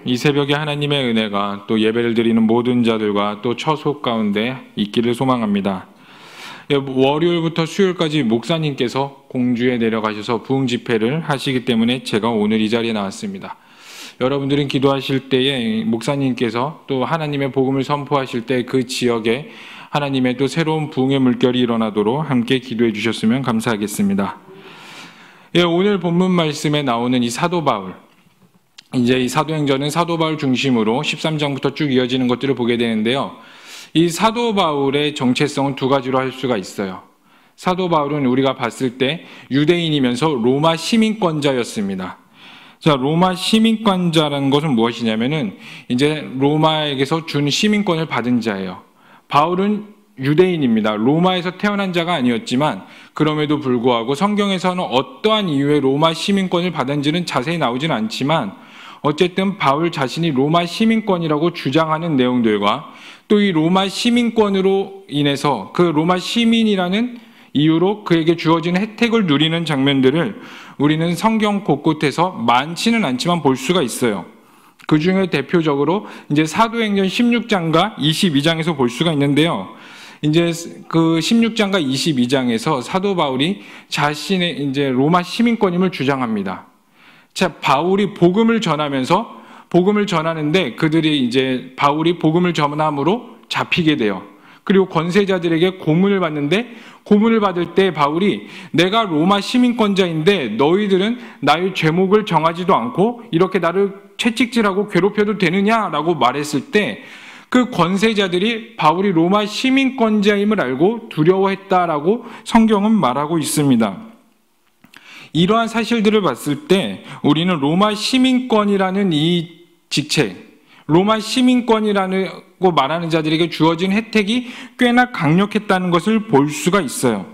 이 새벽에 하나님의 은혜가 또 예배를 드리는 모든 자들과 또 처속 가운데 있기를 소망합니다. 월요일부터 수요일까지 목사님께서 공주에 내려가셔서 부흥 집회를 하시기 때문에 제가 오늘 이 자리에 나왔습니다. 여러분들은 기도하실 때에 목사님께서 또 하나님의 복음을 선포하실 때 그 지역에 하나님의 또 새로운 부흥의 물결이 일어나도록 함께 기도해 주셨으면 감사하겠습니다. 오늘 본문 말씀에 나오는 이 사도 바울, 이제 이 사도행전은 사도 바울 중심으로 13장부터 쭉 이어지는 것들을 보게 되는데요. 이 사도 바울의 정체성은 두 가지로 할 수가 있어요. 사도 바울은 우리가 봤을 때 유대인이면서 로마 시민권자였습니다. 자, 로마 시민권자라는 것은 무엇이냐면은 이제 로마에게서 준 시민권을 받은 자예요. 바울은 유대인입니다. 로마에서 태어난 자가 아니었지만 그럼에도 불구하고 성경에서는 어떠한 이유에 로마 시민권을 받은지는 자세히 나오지는 않지만 어쨌든 바울 자신이 로마 시민권이라고 주장하는 내용들과 또 이 로마 시민권으로 인해서 그 로마 시민이라는 이유로 그에게 주어진 혜택을 누리는 장면들을 우리는 성경 곳곳에서 많지는 않지만 볼 수가 있어요. 그 중에 대표적으로 이제 사도행전 16장과 22장에서 볼 수가 있는데요. 이제 그 16장과 22장에서 사도 바울이 자신의 이제 로마 시민권임을 주장합니다. 자, 바울이 복음을 전하는데 그들이 이제 바울이 복음을 전함으로 잡히게 돼요. 그리고 권세자들에게 고문을 받는데 고문을 받을 때 바울이 내가 로마 시민권자인데 너희들은 나의 죄목을 정하지도 않고 이렇게 나를 채찍질하고 괴롭혀도 되느냐라고 말했을 때 그 권세자들이 바울이 로마 시민권자임을 알고 두려워했다라고 성경은 말하고 있습니다. 이러한 사실들을 봤을 때 우리는 로마 시민권이라는 이 직책, 로마 시민권이라고 말하는 자들에게 주어진 혜택이 꽤나 강력했다는 것을 볼 수가 있어요.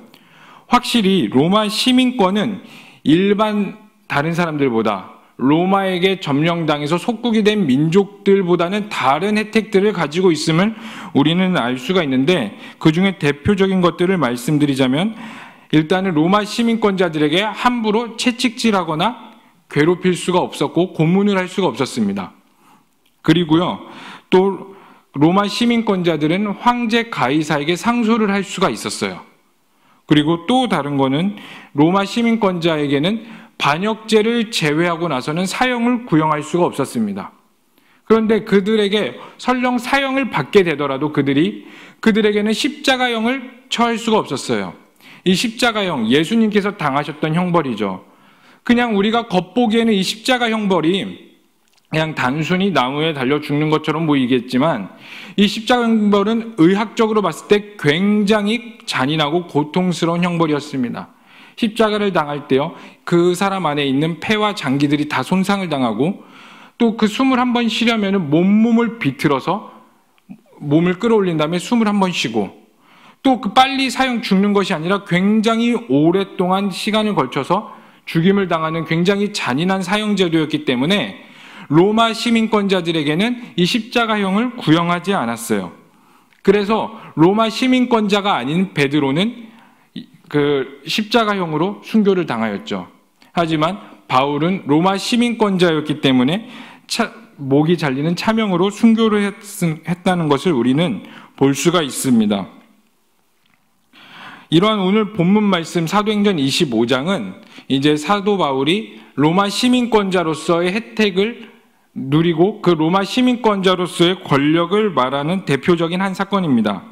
확실히 로마 시민권은 일반 다른 사람들보다 로마에게 점령당해서 속국이 된 민족들보다는 다른 혜택들을 가지고 있음을 우리는 알 수가 있는데 그 중에 대표적인 것들을 말씀드리자면 일단은 로마 시민권자들에게 함부로 채찍질하거나 괴롭힐 수가 없었고 고문을 할 수가 없었습니다. 그리고요, 또 로마 시민권자들은 황제 가이사에게 상소를 할 수가 있었어요. 그리고 또 다른 거는 로마 시민권자에게는 반역죄를 제외하고 나서는 사형을 구형할 수가 없었습니다. 그런데 그들에게 설령 사형을 받게 되더라도 그들에게는 십자가형을 처할 수가 없었어요. 이 십자가형, 예수님께서 당하셨던 형벌이죠. 그냥 우리가 겉보기에는 이 십자가 형벌이 그냥 단순히 나무에 달려 죽는 것처럼 보이겠지만 이 십자가 형벌은 의학적으로 봤을 때 굉장히 잔인하고 고통스러운 형벌이었습니다. 십자가를 당할 때요, 그 사람 안에 있는 폐와 장기들이 다 손상을 당하고 또 그 숨을 한 번 쉬려면 몸을 비틀어서 몸을 끌어올린 다음에 숨을 한 번 쉬고 또 그 빨리 사형 죽는 것이 아니라 굉장히 오랫동안 시간을 걸쳐서 죽임을 당하는 굉장히 잔인한 사형제도였기 때문에 로마 시민권자들에게는 이 십자가형을 구형하지 않았어요. 그래서 로마 시민권자가 아닌 베드로는 그 십자가형으로 순교를 당하였죠. 하지만 바울은 로마 시민권자였기 때문에 목이 잘리는 차명으로 순교를 했다는 것을 우리는 볼 수가 있습니다. 이러한 오늘 본문 말씀 사도행전 25장은 이제 사도 바울이 로마 시민권자로서의 혜택을 누리고 그 로마 시민권자로서의 권력을 말하는 대표적인 한 사건입니다.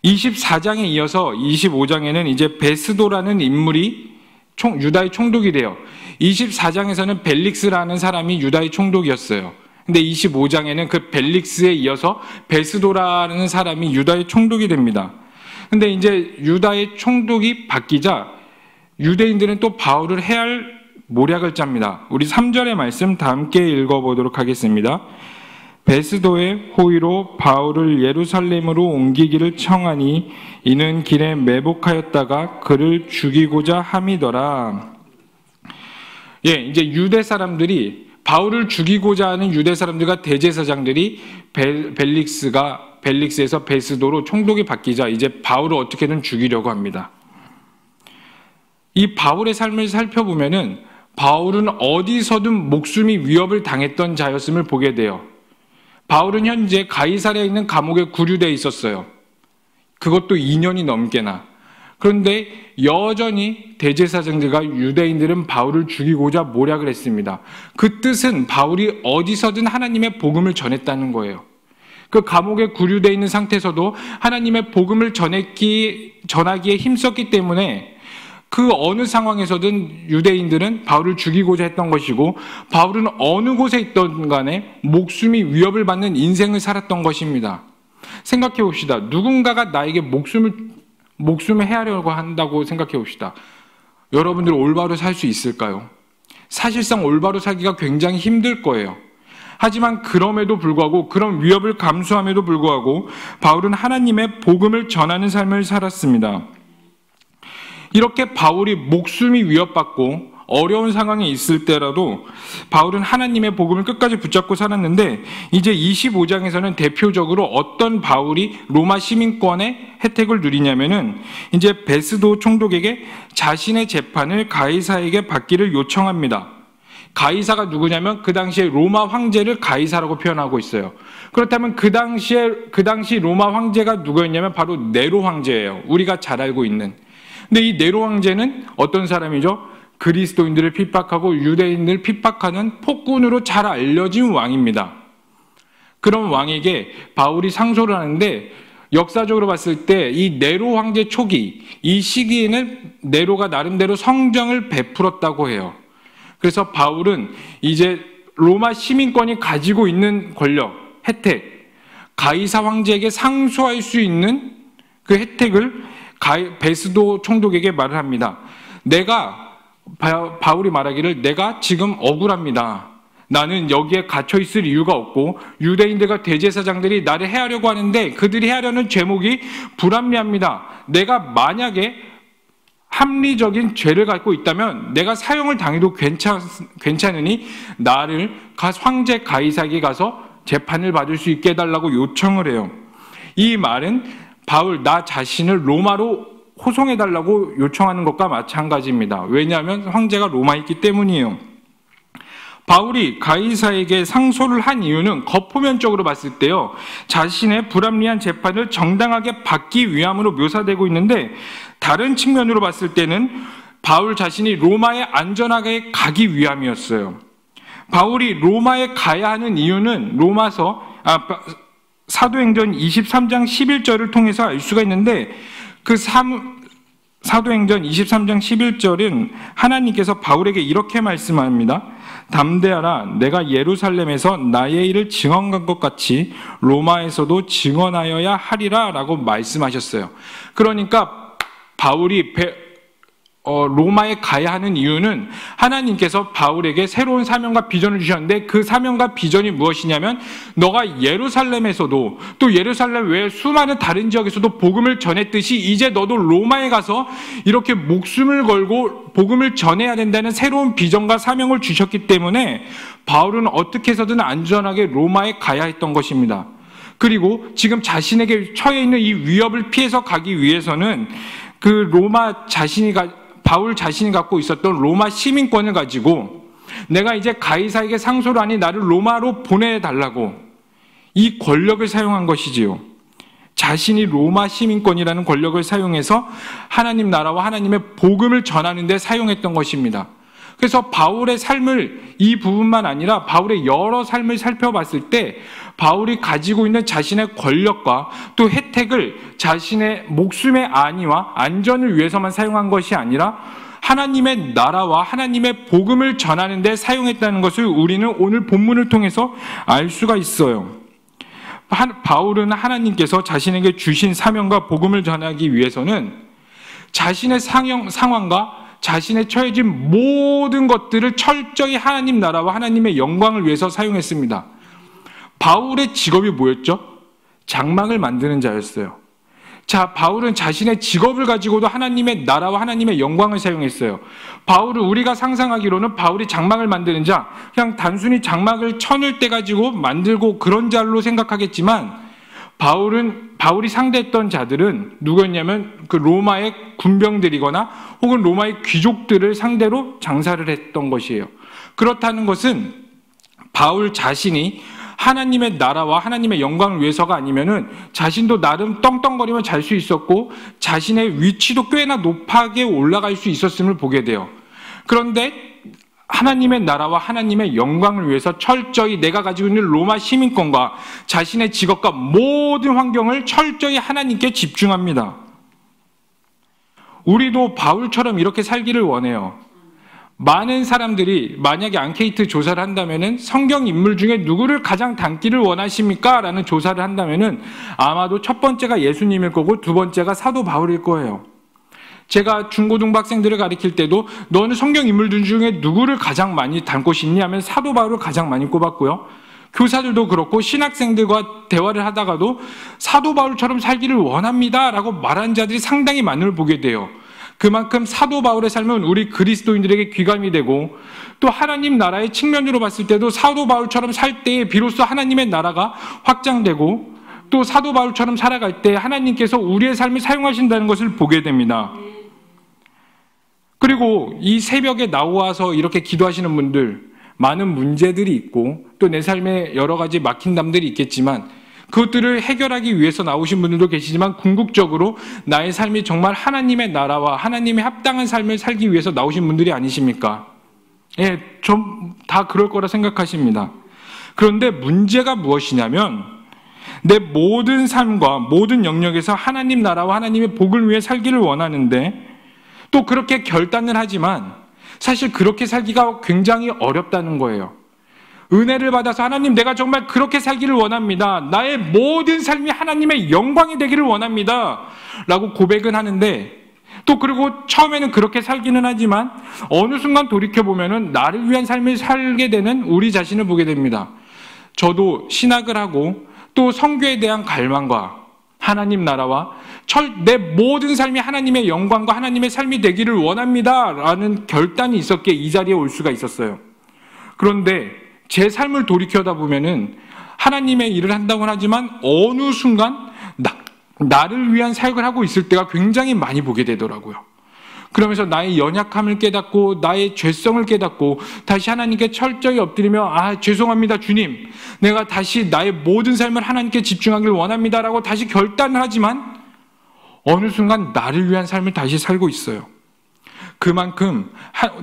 24장에 이어서 25장에는 이제 베스도라는 인물이 유다의 총독이 돼요. 24장에서는 벨릭스라는 사람이 유다의 총독이었어요. 근데 25장에는 그 벨릭스에 이어서 베스도라는 사람이 유다의 총독이 됩니다. 근데 이제 유다의 총독이 바뀌자 유대인들은 또 바울을 해할 모략을 짭니다. 우리 3절의 말씀 다 함께 읽어보도록 하겠습니다. 베스도의 호의로 바울을 예루살렘으로 옮기기를 청하니 이는 길에 매복하였다가 그를 죽이고자 함이더라. 이제 유대 사람들이 바울을 죽이고자 하는 유대 사람들과 대제사장들이 벨릭스에서 베스도로 총독이 바뀌자 이제 바울을 어떻게든 죽이려고 합니다. 이 바울의 삶을 살펴보면은 바울은 어디서든 목숨이 위협을 당했던 자였음을 보게 돼요. 바울은 현재 가이사랴에 있는 감옥에 구류되어 있었어요. 그것도 2년이 넘게나. 그런데 여전히 대제사장들과 유대인들은 바울을 죽이고자 모략을 했습니다. 그 뜻은 바울이 어디서든 하나님의 복음을 전했다는 거예요. 그 감옥에 구류되어 있는 상태에서도 하나님의 복음을 전하기에 힘썼기 때문에 그 어느 상황에서든 유대인들은 바울을 죽이고자 했던 것이고, 바울은 어느 곳에 있던 간에 목숨이 위협을 받는 인생을 살았던 것입니다. 생각해 봅시다. 누군가가 나에게 목숨을 해하려고 한다고 생각해 봅시다. 여러분들 올바로 살 수 있을까요? 사실상 올바로 살기가 굉장히 힘들 거예요. 하지만 그럼에도 불구하고, 그런 위협을 감수함에도 불구하고 바울은 하나님의 복음을 전하는 삶을 살았습니다. 이렇게 바울이 목숨이 위협받고 어려운 상황에 있을 때라도 바울은 하나님의 복음을 끝까지 붙잡고 살았는데, 이제 25장에서는 대표적으로 어떤 바울이 로마 시민권의 혜택을 누리냐면은, 이제 베스도 총독에게 자신의 재판을 가이사에게 받기를 요청합니다. 가이사가 누구냐면 그 당시에 로마 황제를 가이사라고 표현하고 있어요. 그렇다면 그 당시 로마 황제가 누구였냐면 바로 네로 황제예요. 우리가 잘 알고 있는. 근데 이 네로 황제는 어떤 사람이죠? 그리스도인들을 핍박하고 유대인들을 핍박하는 폭군으로 잘 알려진 왕입니다. 그런 왕에게 바울이 상소를 하는데, 역사적으로 봤을 때 이 네로 황제 초기, 이 시기에는 네로가 나름대로 성정을 베풀었다고 해요. 그래서 바울은 이제 로마 시민권이 가지고 있는 권력, 혜택, 가이사 황제에게 상소할 수 있는 그 혜택을 베스도 총독에게 말을 합니다. 바울이 말하기를, 내가 지금 억울합니다. 나는 여기에 갇혀 있을 이유가 없고 유대인들과 대제사장들이 나를 해하려고 하는데 그들이 해하려는 죄목이 불합리합니다. 내가 만약에 합리적인 죄를 갖고 있다면 내가 사형을 당해도 괜찮으니 나를 황제 가이사에게 가서 재판을 받을 수 있게 해달라고 요청을 해요. 이 말은 바울 나 자신을 로마로 호송해달라고 요청하는 것과 마찬가지입니다. 왜냐하면 황제가 로마에 있기 때문이에요. 바울이 가이사에게 상소를 한 이유는 겉표면적으로 봤을 때요, 자신의 불합리한 재판을 정당하게 받기 위함으로 묘사되고 있는데, 다른 측면으로 봤을 때는 바울 자신이 로마에 안전하게 가기 위함이었어요. 바울이 로마에 가야 하는 이유는 사도행전 23장 11절을 통해서 알 수가 있는데, 사도행전 23장 11절은 하나님께서 바울에게 이렇게 말씀합니다. 담대하라, 내가 예루살렘에서 나의 일을 증언한 것 같이 로마에서도 증언하여야 하리라 라고 말씀하셨어요. 그러니까 바울이 로마에 가야 하는 이유는 하나님께서 바울에게 새로운 사명과 비전을 주셨는데, 그 사명과 비전이 무엇이냐면, 너가 예루살렘에서도 또 예루살렘 외에 수많은 다른 지역에서도 복음을 전했듯이 이제 너도 로마에 가서 이렇게 목숨을 걸고 복음을 전해야 된다는 새로운 비전과 사명을 주셨기 때문에 바울은 어떻게 해서든 안전하게 로마에 가야 했던 것입니다. 그리고 지금 자신에게 처해 있는 이 위협을 피해서 가기 위해서는 바울 자신이 갖고 있었던 로마 시민권을 가지고 내가 이제 가이사에게 상소를 하니 나를 로마로 보내달라고, 이 권력을 사용한 것이지요. 자신이 로마 시민권이라는 권력을 사용해서 하나님 나라와 하나님의 복음을 전하는 데 사용했던 것입니다. 그래서 바울의 삶을, 이 부분만 아니라 바울의 여러 삶을 살펴봤을 때 바울이 가지고 있는 자신의 권력과 또 혜택을 자신의 목숨의 안위와 안전을 위해서만 사용한 것이 아니라 하나님의 나라와 하나님의 복음을 전하는 데 사용했다는 것을 우리는 오늘 본문을 통해서 알 수가 있어요. 바울은 하나님께서 자신에게 주신 사명과 복음을 전하기 위해서는 자신의 상황과 자신의 처해진 모든 것들을 철저히 하나님 나라와 하나님의 영광을 위해서 사용했습니다. 바울의 직업이 뭐였죠? 장막을 만드는 자였어요. 자, 바울은 자신의 직업을 가지고도 하나님의 나라와 하나님의 영광을 사용했어요. 바울은 우리가 상상하기로는 바울이 장막을 만드는 자, 그냥 단순히 장막을 천을 떼가지고 만들고 그런 자로 생각하겠지만, 바울이 상대했던 자들은 누구였냐면 그 로마의 군병들이거나 혹은 로마의 귀족들을 상대로 장사를 했던 것이에요. 그렇다는 것은 바울 자신이 하나님의 나라와 하나님의 영광을 위해서가 아니면은 자신도 나름 떵떵거리며 잘 수 있었고 자신의 위치도 꽤나 높게 올라갈 수 있었음을 보게 돼요. 그런데 하나님의 나라와 하나님의 영광을 위해서 철저히 내가 가지고 있는 로마 시민권과 자신의 직업과 모든 환경을 철저히 하나님께 집중합니다. 우리도 바울처럼 이렇게 살기를 원해요. 많은 사람들이 만약에 앙케이트 조사를 한다면은 성경 인물 중에 누구를 가장 닮기를 원하십니까? 라는 조사를 한다면은 아마도 첫 번째가 예수님일 거고 두 번째가 사도 바울일 거예요. 제가 중고등부 학생들을 가르칠 때도 너는 성경 인물들 중에 누구를 가장 많이 닮고 싶니? 하면 사도 바울을 가장 많이 꼽았고요. 교사들도 그렇고 신학생들과 대화를 하다가도 사도 바울처럼 살기를 원합니다 라고 말하는 자들이 상당히 많음을 보게 돼요. 그만큼 사도 바울의 삶은 우리 그리스도인들에게 귀감이 되고 또 하나님 나라의 측면으로 봤을 때도 사도 바울처럼 살 때에 비로소 하나님의 나라가 확장되고 또 사도 바울처럼 살아갈 때 하나님께서 우리의 삶을 사용하신다는 것을 보게 됩니다. 그리고 이 새벽에 나와서 이렇게 기도하시는 분들 많은 문제들이 있고 또 내 삶에 여러 가지 막힌 담들이 있겠지만 그것들을 해결하기 위해서 나오신 분들도 계시지만 궁극적으로 나의 삶이 정말 하나님의 나라와 하나님의 합당한 삶을 살기 위해서 나오신 분들이 아니십니까? 예, 좀 다 그럴 거라 생각하십니다. 그런데 문제가 무엇이냐면 내 모든 삶과 모든 영역에서 하나님 나라와 하나님의 복을 위해 살기를 원하는데 또 그렇게 결단을 하지만 사실 그렇게 살기가 굉장히 어렵다는 거예요. 은혜를 받아서 하나님 내가 정말 그렇게 살기를 원합니다. 나의 모든 삶이 하나님의 영광이 되기를 원합니다. 라고 고백은 하는데 또 그리고 처음에는 그렇게 살기는 하지만 어느 순간 돌이켜보면은 나를 위한 삶을 살게 되는 우리 자신을 보게 됩니다. 저도 신학을 하고 또 선교에 대한 갈망과 하나님 나라와 내 모든 삶이 하나님의 영광과 하나님의 삶이 되기를 원합니다. 라는 결단이 있었기에 이 자리에 올 수가 있었어요. 그런데 제 삶을 돌이켜다 보면은 하나님의 일을 한다고는 하지만 어느 순간 나를 위한 사역을 하고 있을 때가 굉장히 많이 보게 되더라고요. 그러면서 나의 연약함을 깨닫고 나의 죄성을 깨닫고 다시 하나님께 철저히 엎드리며 죄송합니다 주님, 내가 다시 나의 모든 삶을 하나님께 집중하길 원합니다 라고 다시 결단을 하지만 어느 순간 나를 위한 삶을 다시 살고 있어요. 그만큼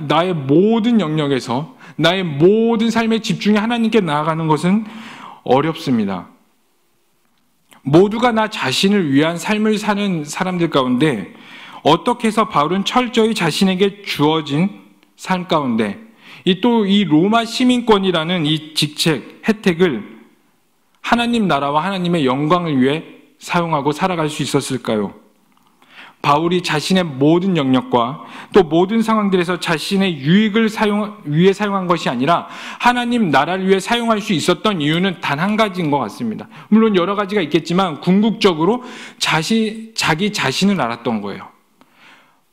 나의 모든 영역에서 나의 모든 삶의 집중이 하나님께 나아가는 것은 어렵습니다. 모두가 나 자신을 위한 삶을 사는 사람들 가운데 어떻게 해서 바울은 철저히 자신에게 주어진 삶 가운데 이 로마 시민권이라는 이 직책, 혜택을 하나님 나라와 하나님의 영광을 위해 사용하고 살아갈 수 있었을까요? 바울이 자신의 모든 영역과 또 모든 상황들에서 자신의 유익을 위해 사용한 것이 아니라 하나님 나라를 위해 사용할 수 있었던 이유는 단 한 가지인 것 같습니다. 물론 여러 가지가 있겠지만 궁극적으로 자기 자신을 알았던 거예요.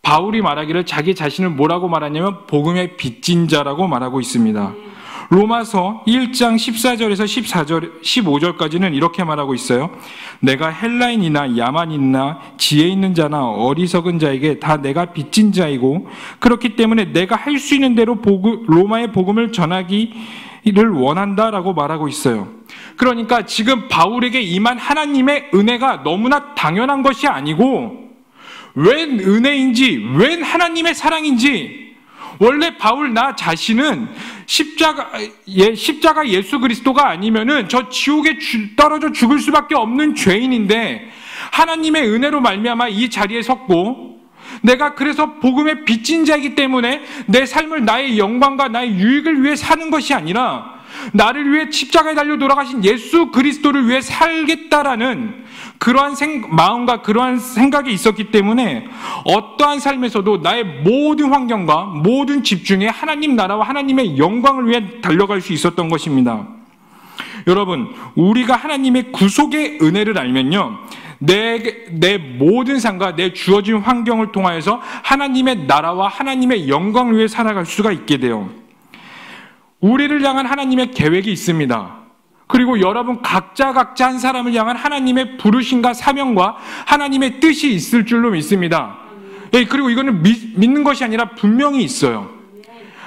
바울이 말하기를 자기 자신을 뭐라고 말하냐면 복음의 빚진 자라고 말하고 있습니다. 로마서 1장 14절에서 15절까지는 이렇게 말하고 있어요. 내가 헬라인이나 야만인이나 지혜 있는 자나 어리석은 자에게 다 내가 빚진 자이고 그렇기 때문에 내가 할 수 있는 대로 로마의 복음을 전하기를 원한다라고 말하고 있어요. 그러니까 지금 바울에게 임한 하나님의 은혜가 너무나 당연한 것이 아니고 웬 은혜인지 웬 하나님의 사랑인지 원래 바울 나 자신은 십자가 예수 그리스도가 아니면은 저 지옥에 떨어져 죽을 수밖에 없는 죄인인데 하나님의 은혜로 말미암아 이 자리에 섰고 내가 그래서 복음의 빚진 자이기 때문에 내 삶을 나의 영광과 나의 유익을 위해 사는 것이 아니라 나를 위해 십자가에 달려 돌아가신 예수 그리스도를 위해 살겠다라는 그러한 마음과 그러한 생각이 있었기 때문에 어떠한 삶에서도 나의 모든 환경과 모든 집중에 하나님 나라와 하나님의 영광을 위해 달려갈 수 있었던 것입니다. 여러분, 우리가 하나님의 구속의 은혜를 알면요, 내 모든 삶과 내 주어진 환경을 통하여서 하나님의 나라와 하나님의 영광을 위해 살아갈 수가 있게 돼요. 우리를 향한 하나님의 계획이 있습니다. 그리고 여러분 각자 한 사람을 향한 하나님의 부르심과 사명과 하나님의 뜻이 있을 줄로 믿습니다. 예, 그리고 이거는 믿는 것이 아니라 분명히 있어요.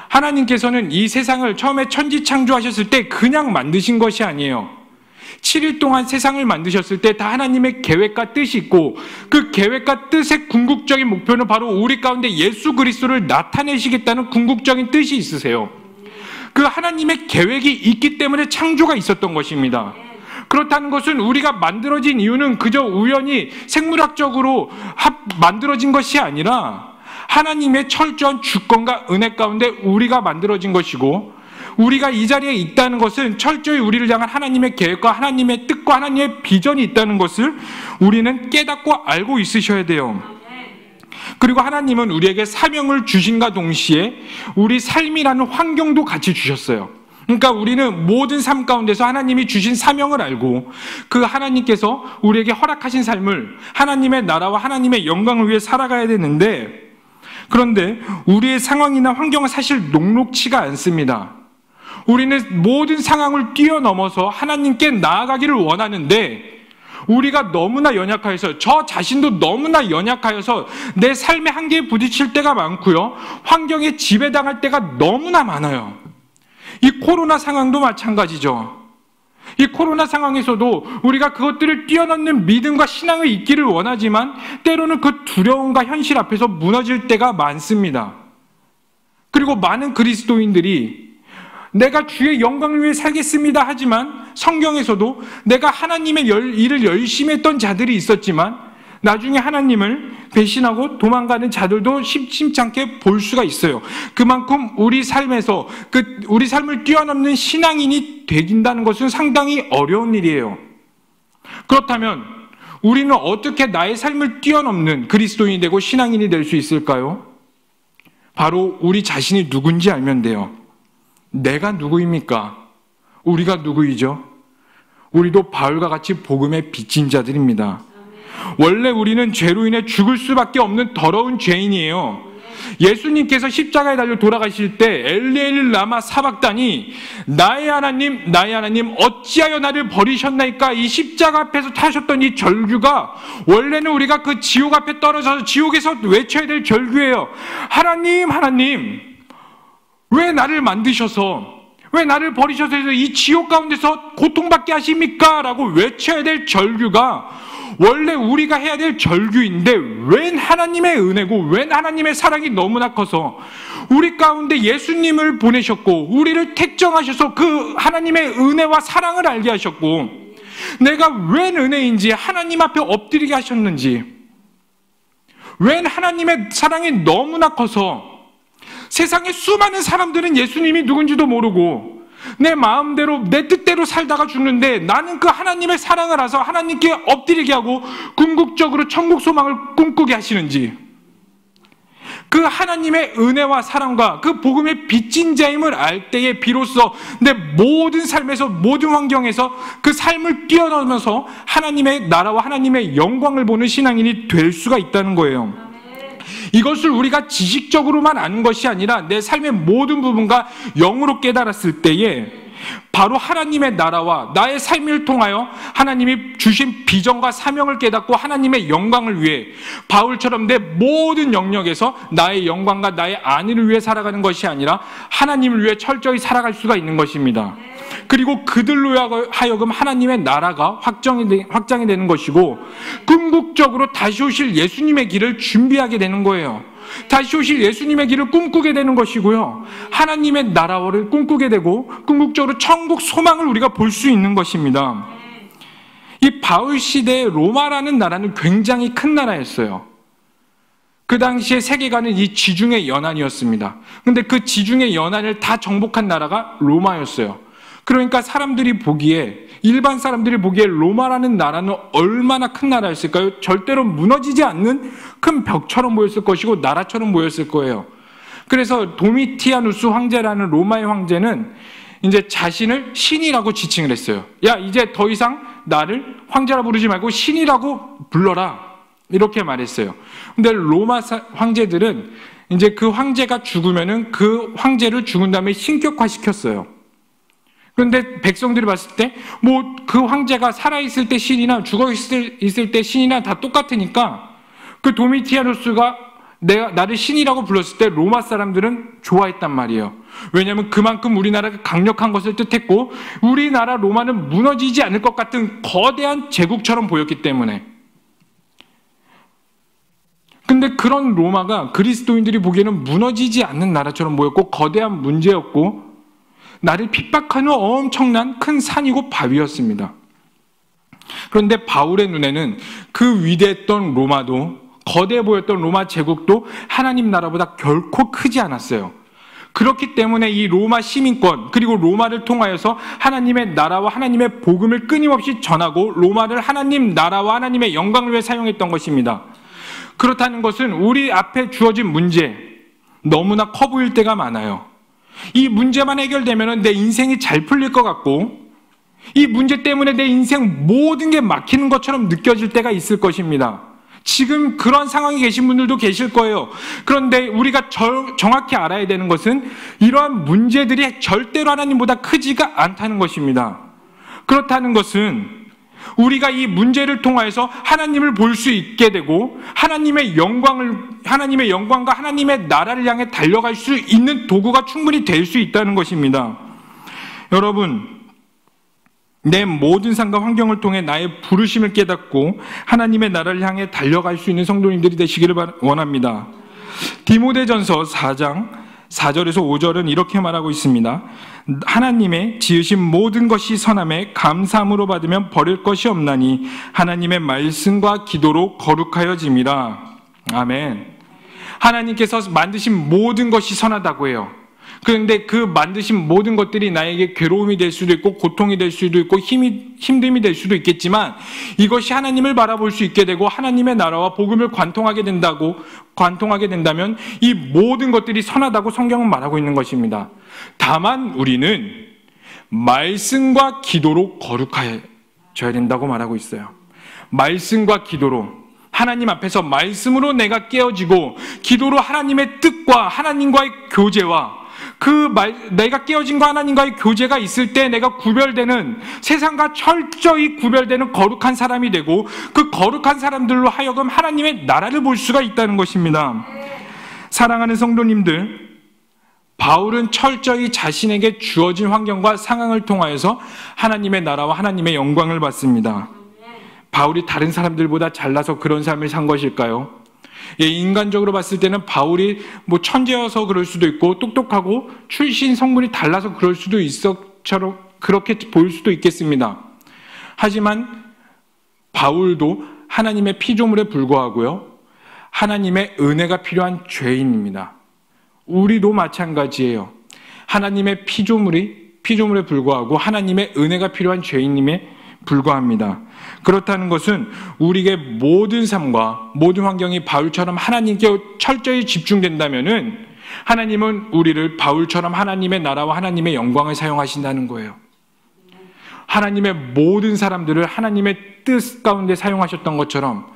하나님께서는 이 세상을 처음에 천지창조하셨을 때 그냥 만드신 것이 아니에요. 7일 동안 세상을 만드셨을 때 다 하나님의 계획과 뜻이 있고, 그 계획과 뜻의 궁극적인 목표는 바로 우리 가운데 예수 그리스도를 나타내시겠다는 궁극적인 뜻이 있으세요. 그 하나님의 계획이 있기 때문에 창조가 있었던 것입니다. 그렇다는 것은 우리가 만들어진 이유는 그저 우연히 생물학적으로 만들어진 것이 아니라 하나님의 철저한 주권과 은혜 가운데 우리가 만들어진 것이고, 우리가 이 자리에 있다는 것은 철저히 우리를 향한 하나님의 계획과 하나님의 뜻과 하나님의 비전이 있다는 것을 우리는 깨닫고 알고 있으셔야 돼요. 그리고 하나님은 우리에게 사명을 주신과 동시에 우리 삶이라는 환경도 같이 주셨어요. 그러니까 우리는 모든 삶 가운데서 하나님이 주신 사명을 알고 그 하나님께서 우리에게 허락하신 삶을 하나님의 나라와 하나님의 영광을 위해 살아가야 되는데, 그런데 우리의 상황이나 환경은 사실 녹록치가 않습니다. 우리는 모든 상황을 뛰어넘어서 하나님께 나아가기를 원하는데, 우리가 너무나 연약하여서, 저 자신도 너무나 연약하여서 내 삶의 한계에 부딪힐 때가 많고요, 환경에 지배당할 때가 너무나 많아요. 이 코로나 상황도 마찬가지죠. 이 코로나 상황에서도 우리가 그것들을 뛰어넘는 믿음과 신앙을 있기를 원하지만 때로는 그 두려움과 현실 앞에서 무너질 때가 많습니다. 그리고 많은 그리스도인들이 내가 주의 영광을 위해 살겠습니다 하지만 성경에서도 내가 하나님의 일을 열심히 했던 자들이 있었지만 나중에 하나님을 배신하고 도망가는 자들도 심심찮게 볼 수가 있어요. 그만큼 우리 삶에서 우리 삶을 뛰어넘는 신앙인이 되긴다는 것은 상당히 어려운 일이에요. 그렇다면 우리는 어떻게 나의 삶을 뛰어넘는 그리스도인이 되고 신앙인이 될 수 있을까요? 바로 우리 자신이 누군지 알면 돼요. 내가 누구입니까? 우리가 누구이죠? 우리도 바울과 같이 복음에 빚진 자들입니다. 원래 우리는 죄로 인해 죽을 수밖에 없는 더러운 죄인이에요. 예수님께서 십자가에 달려 돌아가실 때 엘리 라마 사박다니, 나의 하나님 나의 하나님 어찌하여 나를 버리셨나이까, 이 십자가 앞에서 타셨던 이 절규가 원래는 우리가 그 지옥 앞에 떨어져서 지옥에서 외쳐야 될 절규예요. 하나님 하나님 왜 나를 만드셔서, 왜 나를 버리셔서 이 지옥 가운데서 고통받게 하십니까? 라고 외쳐야 될 절규가 원래 우리가 해야 될 절규인데, 웬 하나님의 은혜고 웬 하나님의 사랑이 너무나 커서 우리 가운데 예수님을 보내셨고 우리를 택정하셔서 그 하나님의 은혜와 사랑을 알게 하셨고, 내가 웬 은혜인지 하나님 앞에 엎드리게 하셨는지, 웬 하나님의 사랑이 너무나 커서 세상에 수많은 사람들은 예수님이 누군지도 모르고 내 마음대로 내 뜻대로 살다가 죽는데, 나는 그 하나님의 사랑을 알아서 하나님께 엎드리게 하고 궁극적으로 천국 소망을 꿈꾸게 하시는지, 그 하나님의 은혜와 사랑과 그 복음의 빚진 자임을 알 때에 비로소 내 모든 삶에서 모든 환경에서 그 삶을 뛰어넘어서 하나님의 나라와 하나님의 영광을 보는 신앙인이 될 수가 있다는 거예요. 이것을 우리가 지식적으로만 아는 것이 아니라 내 삶의 모든 부분과 영으로 깨달았을 때에 바로 하나님의 나라와 나의 삶을 통하여 하나님이 주신 비전과 사명을 깨닫고 하나님의 영광을 위해 바울처럼 내 모든 영역에서 나의 영광과 나의 안위를 위해 살아가는 것이 아니라 하나님을 위해 철저히 살아갈 수가 있는 것입니다. 그리고 그들로 하여금 하나님의 나라가 확장이 되는 것이고, 궁극적으로 다시 오실 예수님의 길을 준비하게 되는 거예요. 다시 오실 예수님의 길을 꿈꾸게 되는 것이고요, 하나님의 나라를 꿈꾸게 되고 궁극적으로 천국 소망을 우리가 볼 수 있는 것입니다. 이 바울 시대의 로마라는 나라는 굉장히 큰 나라였어요. 그 당시에 세계관은 이 지중해 연안이었습니다. 그런데 그 지중해 연안을 다 정복한 나라가 로마였어요. 그러니까 일반 사람들이 보기에 로마라는 나라는 얼마나 큰 나라였을까요? 절대로 무너지지 않는 큰 벽처럼 보였을 것이고 나라처럼 보였을 거예요. 그래서 도미티아누스 황제라는 로마의 황제는 이제 자신을 신이라고 지칭을 했어요. 야, 이제 더 이상 나를 황제라 부르지 말고 신이라고 불러라, 이렇게 말했어요. 근데 로마 황제들은 이제 그 황제가 죽으면은 그 황제를 죽은 다음에 신격화시켰어요. 그런데 백성들이 봤을 때 뭐 그 황제가 살아있을 때 신이나 죽어있을 때 신이나 다 똑같으니까 그 도미티아누스가 나를 신이라고 불렀을 때 로마 사람들은 좋아했단 말이에요. 왜냐하면 그만큼 우리나라가 강력한 것을 뜻했고 우리나라 로마는 무너지지 않을 것 같은 거대한 제국처럼 보였기 때문에. 근데 그런 로마가 그리스도인들이 보기에는 무너지지 않는 나라처럼 보였고 거대한 문제였고 나를 핍박하는 엄청난 큰 산이고 바위였습니다. 그런데 바울의 눈에는 그 위대했던 로마도 거대해 보였던 로마 제국도 하나님 나라보다 결코 크지 않았어요. 그렇기 때문에 이 로마 시민권 그리고 로마를 통하여서 하나님의 나라와 하나님의 복음을 끊임없이 전하고 로마를 하나님 나라와 하나님의 영광을 위해 사용했던 것입니다. 그렇다는 것은 우리 앞에 주어진 문제 너무나 커 보일 때가 많아요. 이 문제만 해결되면 내 인생이 잘 풀릴 것 같고 이 문제 때문에 내 인생 모든 게 막히는 것처럼 느껴질 때가 있을 것입니다. 지금 그런 상황에 계신 분들도 계실 거예요. 그런데 우리가 정확히 알아야 되는 것은 이러한 문제들이 절대로 하나님보다 크지가 않다는 것입니다. 그렇다는 것은 우리가 이 문제를 통하여서 하나님을 볼 수 있게 되고 하나님의 영광과 하나님의 나라를 향해 달려갈 수 있는 도구가 충분히 될 수 있다는 것입니다. 여러분, 내 모든 상과 환경을 통해 나의 부르심을 깨닫고 하나님의 나라를 향해 달려갈 수 있는 성도님들이 되시기를 원합니다. 디모데전서 4장 4절에서 5절은 이렇게 말하고 있습니다. 하나님의 지으신 모든 것이 선함에 감사함으로 받으면 버릴 것이 없나니 하나님의 말씀과 기도로 거룩하여짐이라. 아멘. 하나님께서 만드신 모든 것이 선하다고 해요. 그런데 그 만드신 모든 것들이 나에게 괴로움이 될 수도 있고 고통이 될 수도 있고 힘듦이 될 수도 있겠지만 이것이 하나님을 바라볼 수 있게 되고 하나님의 나라와 복음을 관통하게 된다면 이 모든 것들이 선하다고 성경은 말하고 있는 것입니다. 다만 우리는 말씀과 기도로 거룩해져야 된다고 말하고 있어요. 말씀과 기도로 하나님 앞에서 말씀으로 내가 깨어지고 기도로 하나님의 뜻과 하나님과의 교제와 내가 깨어진과 하나님과의 교제가 있을 때 내가 구별되는 세상과 철저히 구별되는 거룩한 사람이 되고 그 거룩한 사람들로 하여금 하나님의 나라를 볼 수가 있다는 것입니다. 사랑하는 성도님들, 바울은 철저히 자신에게 주어진 환경과 상황을 통하여서 하나님의 나라와 하나님의 영광을 받습니다. 바울이 다른 사람들보다 잘나서 그런 삶을 산 것일까요? 인간적으로 봤을 때는 바울이 천재여서 그럴 수도 있고 똑똑하고 출신 성분이 달라서 그럴 수도 있어처럼 그렇게 보일 수도 있겠습니다. 하지만 바울도 하나님의 피조물에 불과하고요. 하나님의 은혜가 필요한 죄인입니다. 우리도 마찬가지예요. 하나님의 피조물에 불과하고 하나님의 은혜가 필요한 죄인임에 불과합니다. 그렇다는 것은 우리에게 모든 삶과 모든 환경이 바울처럼 하나님께 철저히 집중된다면은 하나님은 우리를 바울처럼 하나님의 나라와 하나님의 영광을 사용하신다는 거예요. 하나님의 모든 사람들을 하나님의 뜻 가운데 사용하셨던 것처럼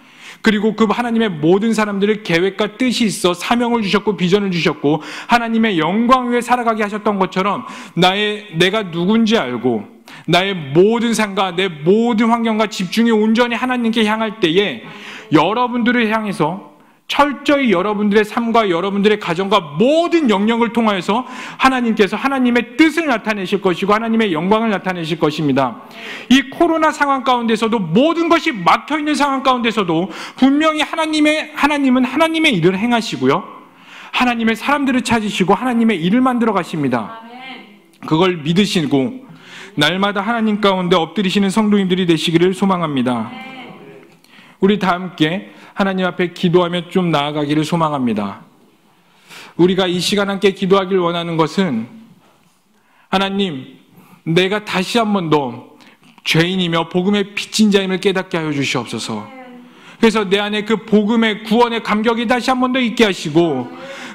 그리고 그 하나님의 모든 사람들을 계획과 뜻이 있어 사명을 주셨고 비전을 주셨고 하나님의 영광 위에 살아가게 하셨던 것처럼 내가 누군지 알고 나의 모든 삶과 내 모든 환경과 집중이 온전히 하나님께 향할 때에 여러분들을 향해서 철저히 여러분들의 삶과 여러분들의 가정과 모든 영역을 통하여서 하나님께서 하나님의 뜻을 나타내실 것이고 하나님의 영광을 나타내실 것입니다. 이 코로나 상황 가운데서도 모든 것이 막혀있는 상황 가운데서도 분명히 하나님은 하나님의 일을 행하시고요. 하나님의 사람들을 찾으시고 하나님의 일을 만들어 가십니다. 그걸 믿으시고 날마다 하나님 가운데 엎드리시는 성도님들이 되시기를 소망합니다. 우리 다 함께 하나님 앞에 기도하며 좀 나아가기를 소망합니다. 우리가 이 시간 함께 기도하길 원하는 것은 하나님, 내가 다시 한 번 더 죄인이며 복음의 빚진 자임을 깨닫게 하여 주시옵소서. 그래서 내 안에 그 복음의 구원의 감격이 다시 한 번 더 있게 하시고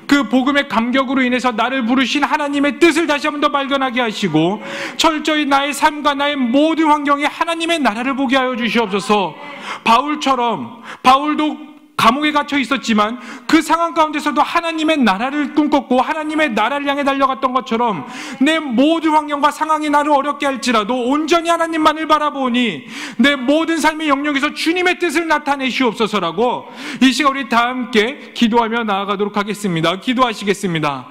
그 복음의 감격으로 인해서 나를 부르신 하나님의 뜻을 다시 한 번 더 발견하게 하시고 철저히 나의 삶과 나의 모든 환경에 하나님의 나라를 보게 하여 주시옵소서. 바울도 감옥에 갇혀 있었지만 그 상황 가운데서도 하나님의 나라를 꿈꿨고 하나님의 나라를 향해 달려갔던 것처럼 내 모든 환경과 상황이 나를 어렵게 할지라도 온전히 하나님만을 바라보니 내 모든 삶의 영역에서 주님의 뜻을 나타내시옵소서라고 이 시간 우리 다 함께 기도하며 나아가도록 하겠습니다. 기도하시겠습니다.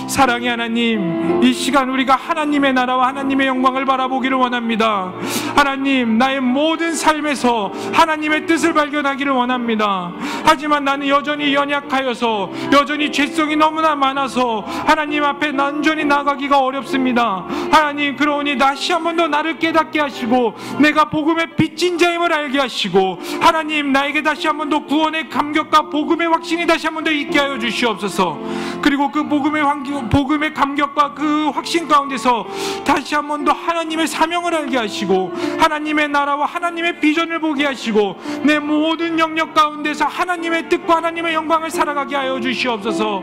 사랑의 하나님, 이 시간 우리가 하나님의 나라와 하나님의 영광을 바라보기를 원합니다. 하나님, 나의 모든 삶에서 하나님의 뜻을 발견하기를 원합니다. 하지만 나는 여전히 연약하여서 여전히 죄성이 너무나 많아서 하나님 앞에 온전히 나가기가 어렵습니다. 하나님, 그러니 다시 한 번 더 나를 깨닫게 하시고 내가 복음의 빚진 자임을 알게 하시고 하나님, 나에게 다시 한 번 더 구원의 감격과 복음의 확신이 다시 한 번 더 있게 하여 주시옵소서. 그리고 그 복음의 감격과 그 확신 가운데서 다시 한 번 더 하나님의 사명을 알게 하시고 하나님의 나라와 하나님의 비전을 보게 하시고 내 모든 영역 가운데서 하나님의 뜻과 하나님의 영광을 살아가게 하여 주시옵소서.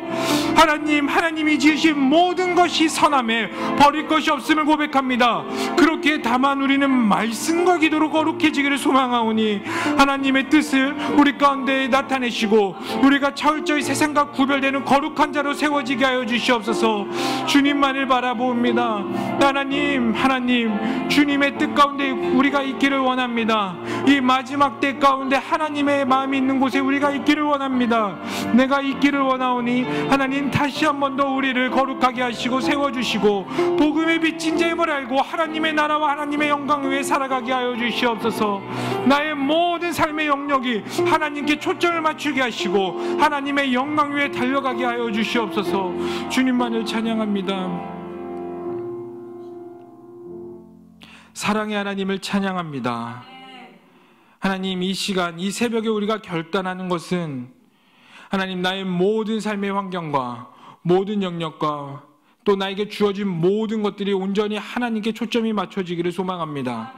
하나님, 하나님이 지으신 모든 것이 선함에 버릴 것이 없음을 고백합니다. 그렇게 다만 우리는 말씀과 기도로 거룩해지기를 소망하오니 하나님의 뜻을 우리 가운데 나타내시고 우리가 철저히 세상과 구별되는 거룩한 자로 세워지게 하여 주시옵소서. 주님만을 바라봅니다. 하나님, 주님의 뜻 가운데 우리가 있기를 원합니다. 이 마지막 때 가운데 하나님의 마음이 있는 곳에 우리가 있기를 원합니다. 내가 있기를 원하오니 하나님, 다시 한 번 더 우리를 거룩하게 하시고 세워주시고 복음의 빚진 자임을 알고 하나님의 나라와 하나님의 영광 위에 살아가게 하여 주시옵소서. 나의 모든 삶의 영역이 하나님께 초점을 맞추게 하시고 하나님의 영광 위에 달려가게 하여 주시옵소서. 주님만을 찬양합니다. 사랑의 하나님을 찬양합니다. 하나님, 이 시간, 이 새벽에 우리가 결단하는 것은 하나님, 나의 모든 삶의 환경과 모든 영역과 또 나에게 주어진 모든 것들이 온전히 하나님께 초점이 맞춰지기를 소망합니다.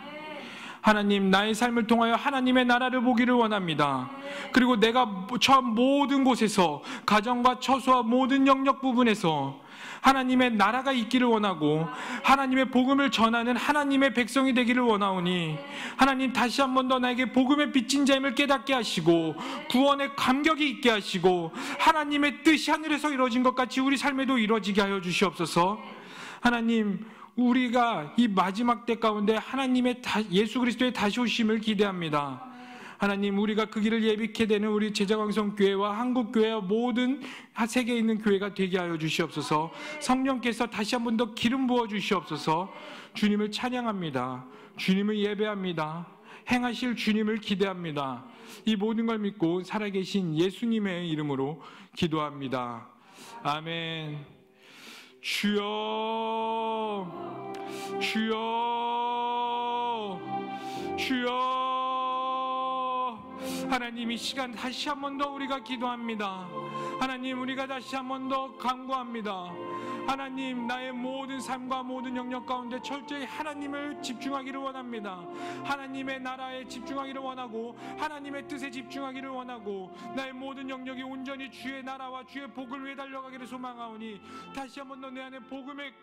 하나님, 나의 삶을 통하여 하나님의 나라를 보기를 원합니다. 그리고 내가 처한 모든 곳에서 가정과 처소와 모든 영역 부분에서 하나님의 나라가 있기를 원하고 하나님의 복음을 전하는 하나님의 백성이 되기를 원하오니 하나님, 다시 한 번 더 나에게 복음의 빚진 자임을 깨닫게 하시고 구원의 감격이 있게 하시고 하나님의 뜻이 하늘에서 이루어진 것 같이 우리 삶에도 이루어지게 하여 주시옵소서. 하나님, 우리가 이 마지막 때 가운데 하나님의 예수 그리스도의 다시 오심을 기대합니다. 하나님, 우리가 그 길을 예비케 되는 우리 제자광성교회와 한국교회와 모든 세계에 있는 교회가 되게 하여 주시옵소서. 성령께서 다시 한 번 더 기름 부어 주시옵소서. 주님을 찬양합니다. 주님을 예배합니다. 행하실 주님을 기대합니다. 이 모든 걸 믿고 살아계신 예수님의 이름으로 기도합니다. 아멘. 주여, 주여, 주여. 하나님, 이 시간 다시 한 번 더 우리가 기도합니다. 하나님, 우리가 다시 한 번 더 간구합니다. 하나님, 나의 모든 삶과 모든 영역 가운데 철저히 하나님을 집중하기를 원합니다. 하나님의 나라에 집중하기를 원하고 하나님의 뜻에 집중하기를 원하고 나의 모든 영역이 온전히 주의 나라와 주의 복을 위해 달려가기를 소망하오니 다시 한 번 더 내 안에 복음의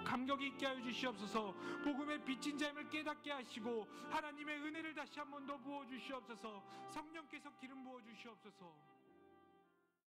감격이 있게 하여 주시옵소서. 복음의 빚진 자임을 깨닫게 하시고 하나님의 은혜를 다시 한 번 더 부어 주시옵소서. 성령께서 기름 부어 주시옵소서.